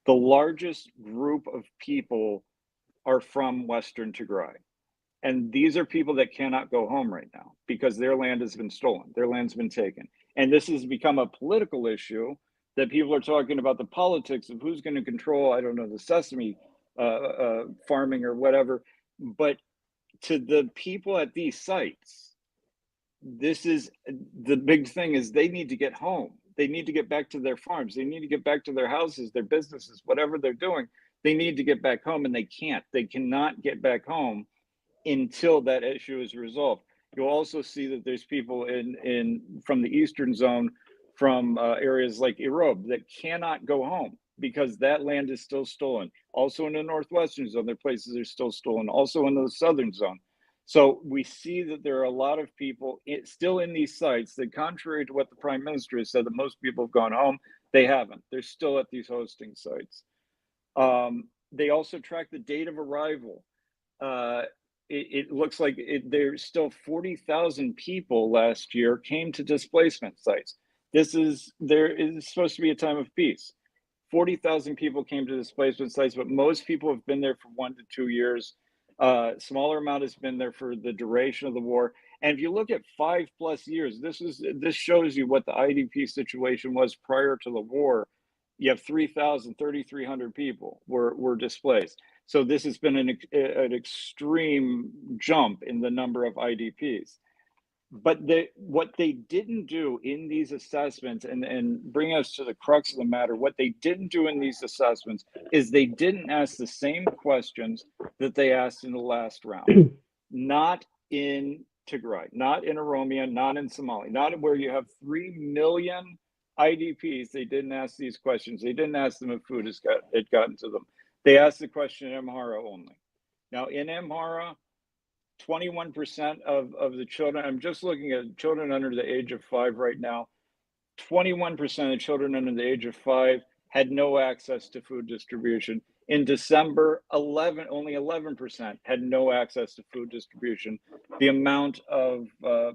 C: the largest group of people are from Western Tigray. And these are people that cannot go home right now because their land has been stolen, their land's been taken. And this has become a political issue that people are talking about the politics of who's going to control, I don't know, the sesame farming or whatever. But to the people at these sites, this is the big thing is they need to get home. They need to get back to their farms. They need to get back to their houses, their businesses, whatever they're doing. They need to get back home and they can't. They cannot get back home until that issue is resolved. You'll also see that there's people from the eastern zone, from areas like Irob that cannot go home because that land is still stolen. Also in the northwestern zone, there are places that are still stolen. Also in the southern zone. So we see that there are a lot of people still in these sites that, contrary to what the prime minister has said, that most people have gone home, they haven't. They're still at these hosting sites. They also track the date of arrival. It looks like there's still 40,000 people last year came to displacement sites. There is supposed to be a time of peace. 40,000 people came to displacement sites, but most people have been there for 1 to 2 years. Smaller amount has been there for the duration of the war. And if you look at 5+ years, this shows you what the IDP situation was prior to the war. You have 3,300 people were displaced. So this has been an extreme jump in the number of IDPs. But what they didn't do in these assessments, and bring us to the crux of the matter, what they didn't do in these assessments is they didn't ask the same questions that they asked in the last round. Not in Tigray, not in Oromia, not in Somalia, not where you have 3 million IDPs. They didn't ask these questions. They didn't ask them if food had gotten to them. They asked the question in Amhara only. Now in Amhara, 21% of the children, I'm just looking at children under the age of 5 right now, 21% of children under the age of 5 had no access to food distribution. In December, only 11% had no access to food distribution. The amount of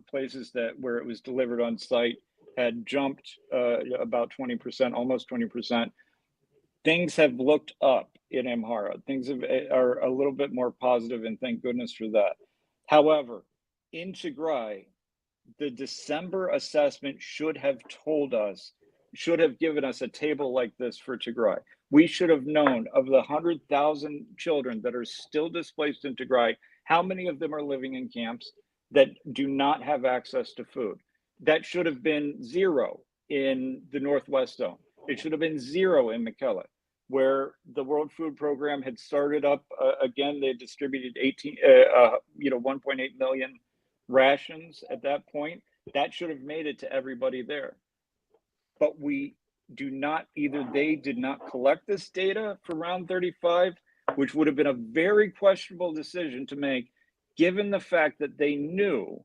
C: places where it was delivered on site had jumped about 20%, almost 20%. things have looked up in Amhara. Things are a little bit more positive, and thank goodness for that. However, in Tigray, the December assessment should have told us, should have given us a table like this for Tigray. We should have known of the 100,000 children that are still displaced in Tigray, how many of them are living in camps that do not have access to food. That should have been 0 in the Northwest Zone. It should have been 0 in Mekelle, where the World Food Program had started up again. They distributed 1.8 million rations at that point. That should have made it to everybody there. But we do not, either they did not collect this data for round 35, which would have been a very questionable decision to make, given the fact that they knew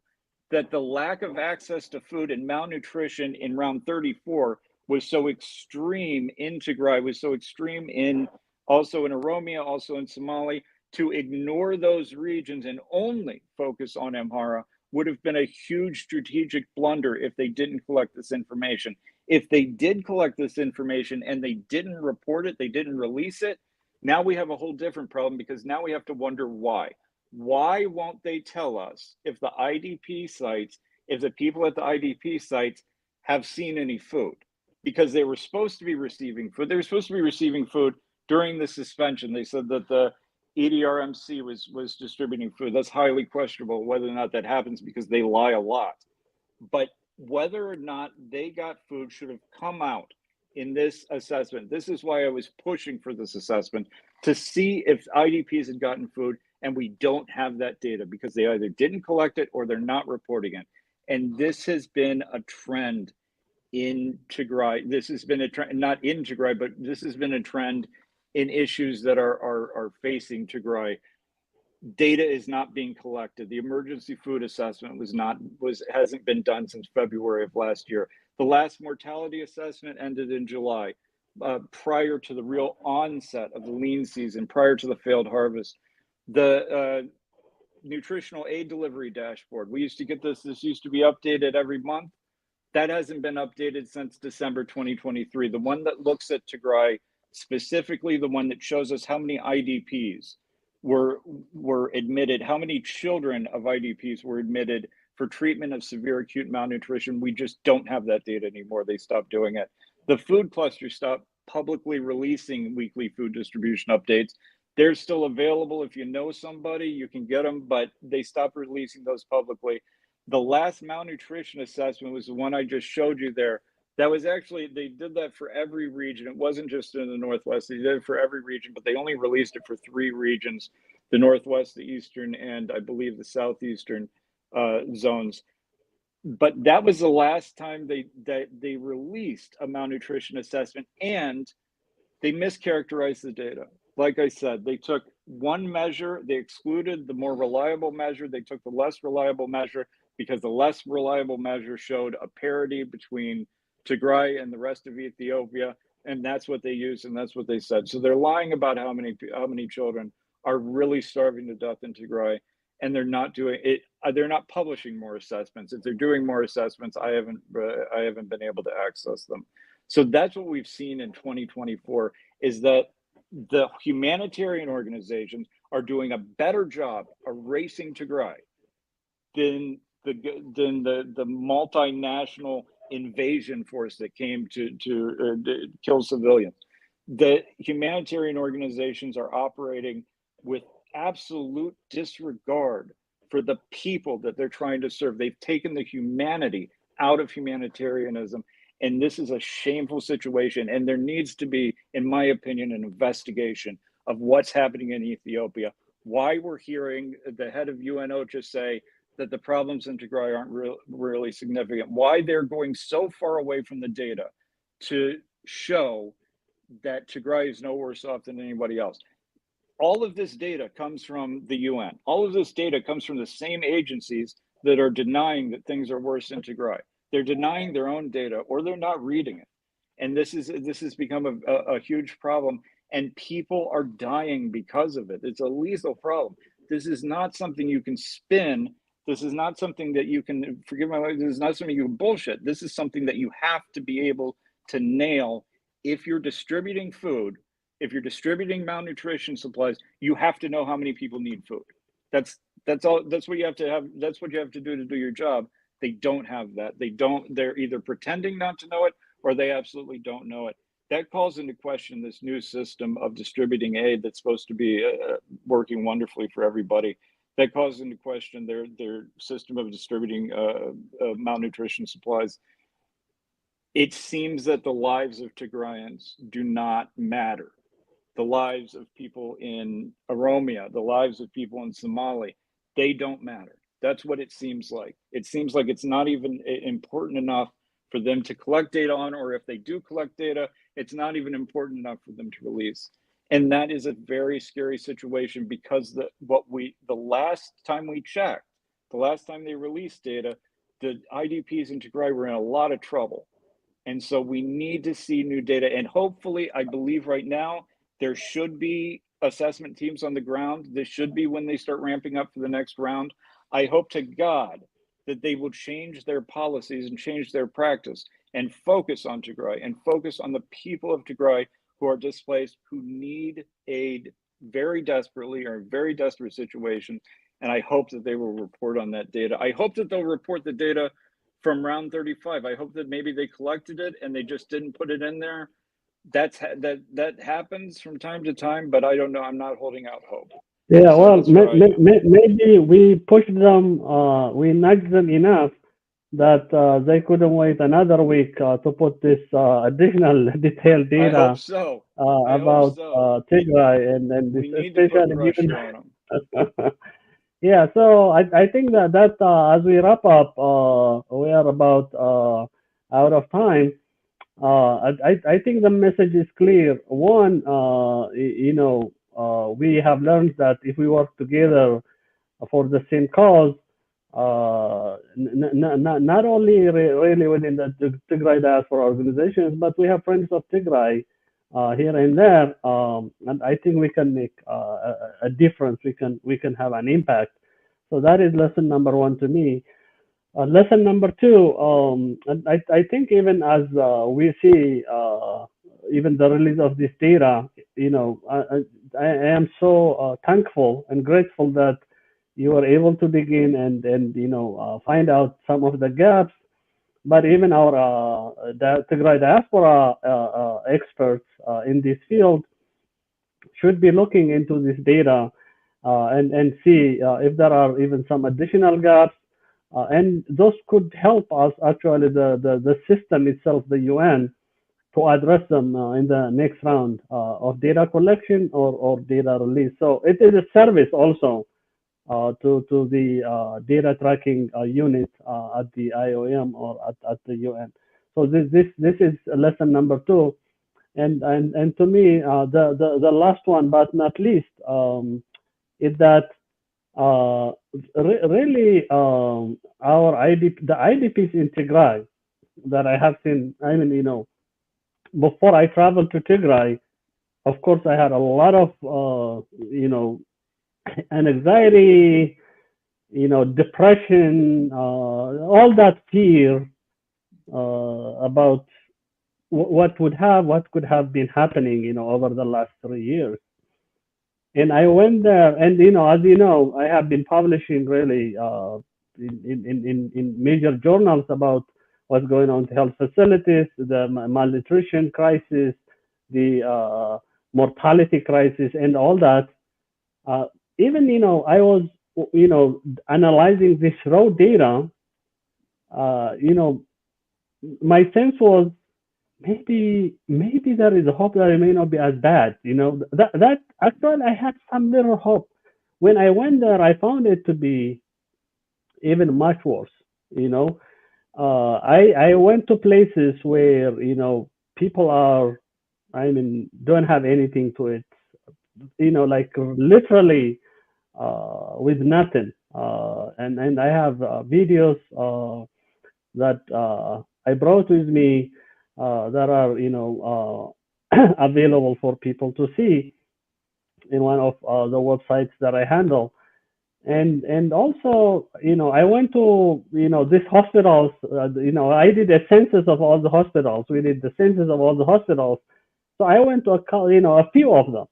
C: that the lack of access to food and malnutrition in round 34 was so extreme in Tigray, was so extreme in also in Oromia, also in Somali. To ignore those regions and only focus on Amhara would have been a huge strategic blunder if they didn't collect this information. If they did collect this information and they didn't report it, they didn't release it, now we have a whole different problem, because now we have to wonder why. Why won't they tell us if the IDP sites, if the people at the IDP sites have seen any food? Because they were supposed to be receiving food. They were supposed to be receiving food during the suspension. They said that the EDRMC was distributing food. That's highly questionable whether or not that happens, because they lie a lot. But whether or not they got food should have come out in this assessment. This is why I was pushing for this assessment, to see if IDPs had gotten food, and we don't have that data because they either didn't collect it or they're not reporting it. And this has been a trend in Tigray. This has been a trend, not in Tigray, but this has been a trend in issues that are facing Tigray. Data is not being collected. The emergency food assessment hasn't been done since February of last year. The last mortality assessment ended in July, prior to the real onset of the lean season, prior to the failed harvest. The nutritional aid delivery dashboard, we used to get this used to be updated every month. That hasn't been updated since December 2023. The one that looks at Tigray specifically, the one that shows us how many IDPs were admitted, how many children of IDPs were admitted for treatment of severe acute malnutrition. We just don't have that data anymore. They stopped doing it. The food cluster stopped publicly releasing weekly food distribution updates. They're still available. If you know somebody, you can get them, but they stopped releasing those publicly. The last malnutrition assessment was the one I just showed you there. That was actually, they did that for every region. It wasn't just in the Northwest. They did it for every region, but they only released it for 3 regions, the Northwest, the Eastern, and I believe the Southeastern zones. But that was the last time they released a malnutrition assessment, and they mischaracterized the data. Like I said, they took one measure, they excluded the more reliable measure, they took the less reliable measure, because the less reliable measure showed a parity between Tigray and the rest of Ethiopia, and that's what they used, and that's what they said. So they're lying about how many children are really starving to death in Tigray, and they're not doing it. They're not publishing more assessments. If they're doing more assessments, I haven't been able to access them. So that's what we've seen in 2024, is that the humanitarian organizations are doing a better job erasing Tigray than the multinational invasion force that came to kill civilians. The humanitarian organizations are operating with absolute disregard for the people that they're trying to serve. They've taken the humanity out of humanitarianism, and this is a shameful situation. And there needs to be, in my opinion, an investigation of what's happening in Ethiopia, why we're hearing the head of UNOCHA say that the problems in Tigray aren't really significant, why they're going so far away from the data to show that Tigray is no worse off than anybody else. All of this data comes from the UN. All of this data comes from the same agencies that are denying that things are worse in Tigray. They're denying their own data, or they're not reading it. And this has become a huge problem, and people are dying because of it. It's a lethal problem. This is not something you can spin. This is not something that you can, forgive my language, this is not something you can bullshit. This is something that you have to be able to nail if you're distributing food, if you're distributing malnutrition supplies, you have to know how many people need food. That's all. That's what you have to have. That's what you have to do your job. They don't have that. They're either pretending not to know it or they absolutely don't know it. That calls into question this new system of distributing aid that's supposed to be working wonderfully for everybody. That calls into question their system of distributing malnutrition supplies. It seems that the lives of Tigrayans do not matter. The lives of people in Oromia, the lives of people in Somali, they don't matter. That's what it seems like. It seems like it's not even important enough for them to collect data on, or if they do collect data, it's not even important enough for them to release. And that is a very scary situation, because the last time we checked, the last time they released data, the IDPs in Tigray were in a lot of trouble. And so we need to see new data. And hopefully, I believe right now, there should be assessment teams on the ground. This should be when they start ramping up for the next round. I hope to God that they will change their policies and change their practice and focus on Tigray and focus on the people of Tigray who are displaced, who need aid very desperately, or in very desperate situations. And I hope that they will report on that data. I hope that they'll report the data from round 35. I hope that maybe they collected it and they just didn't put it in there. That happens from time to time, but I don't know. I'm not holding out hope.
B: Yeah,
C: So
B: well,
C: that's where I am.
B: maybe we pushed them, we nudged them enough that they couldn't wait another week to put this additional detailed
C: I
B: data
C: hope so. I hope
B: about
C: so.
B: Tigray, and this
C: We need to put
B: especially given.
C: pressure on them.
B: Yeah, so I think that as we wrap up, we are about out of time. I think the message is clear. One, we have learned that if we work together for the same cause, not only really within the Tigray diaspora organizations, but we have friends of Tigray here and there, and I think we can make a difference. We can have an impact. So that is lesson number one to me. Lesson number two, and I think even as we see even the release of this data, I am so thankful and grateful that you were able to dig in and find out some of the gaps. But even our Tigray diaspora experts in this field should be looking into this data and see if there are even some additional gaps. And those could help us, actually, the system itself, the UN, to address them in the next round of data collection or data release. So it is a service also to the data tracking unit at the IOM or at the UN. So this is lesson number two. And to me, the last one, but not least, is that really the IDPs in Tigray that I have seen. I mean, before I traveled to Tigray, of course, I had a lot of anxiety, depression, all that fear about what could have been happening, over the last 3 years. And I went there, and as you know, I have been publishing really in major journals about what's going on in health facilities, the malnutrition crisis, the mortality crisis, and all that. Even I was analyzing this raw data. My sense was maybe there is a hope that it may not be as bad. That actually I had some little hope. When I went there, I found it to be even much worse. I went to places where people are, don't have anything to it. Like literally with nothing. And I have videos that I brought with me that are available for people to see in one of the websites that I handle. And also, I went to, these hospitals. I did a census of all the hospitals. We did the census of all the hospitals. So I went to a few of them,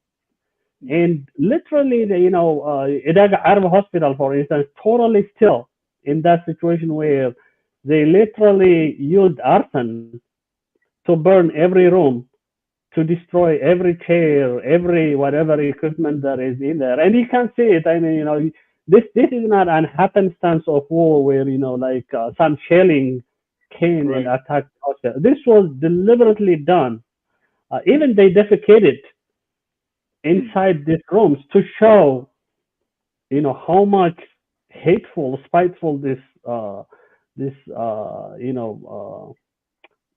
B: and literally, Idaga Arab Hospital, for instance, totally still in that situation where they literally used arson to burn every room, to destroy every chair, every whatever equipment that is in there. And you can see it. I mean, this is not an happenstance of war where, like some shelling came and
C: Right.
B: attacked us. This was deliberately done. Even they defecated inside these rooms to show, how much hateful, spiteful this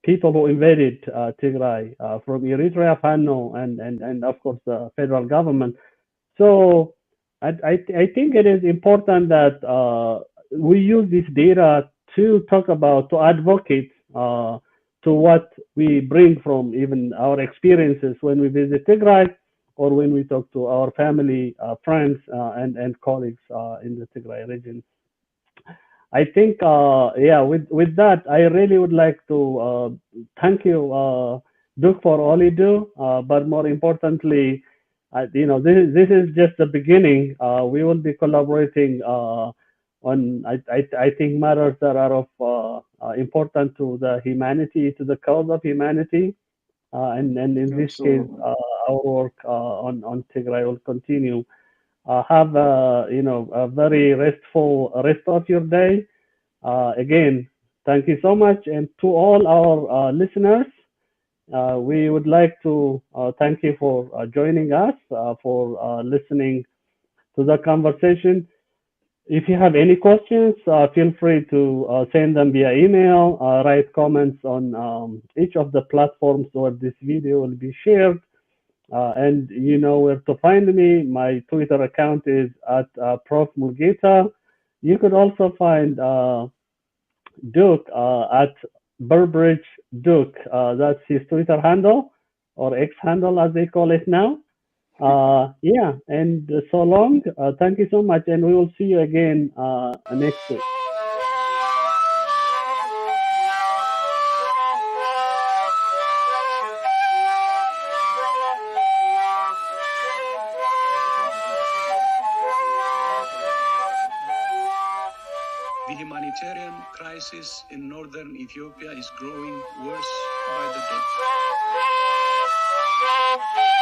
B: people who invaded Tigray from Eritrea, Fano, and of course the federal government. So I think it is important that we use this data to talk about, to advocate to what we bring from even our experiences when we visit Tigray or when we talk to our family, friends, and colleagues in the Tigray region. I think, yeah, with that, I really would like to thank you, Duke, for all you do. But more importantly, this is just the beginning. We will be collaborating on, I think, matters that are of important to the humanity, to the cause of humanity. And in this case,
C: Absolutely.
B: our work on Tigray will continue. Have a very restful rest of your day. Again, thank you so much, and to all our listeners, we would like to thank you for joining us, for listening to the conversation. If you have any questions, feel free to send them via email, write comments on each of the platforms where this video will be shared. And you know where to find me. My Twitter account is at Prof. Mulgeta. You could also find Duke at Burbridge Duke. That's his Twitter handle, or X handle as they call it now. Yeah, and so long. Thank you so much, and we will see you again next week.
A: The humanitarian crisis in northern Ethiopia is growing worse by the day.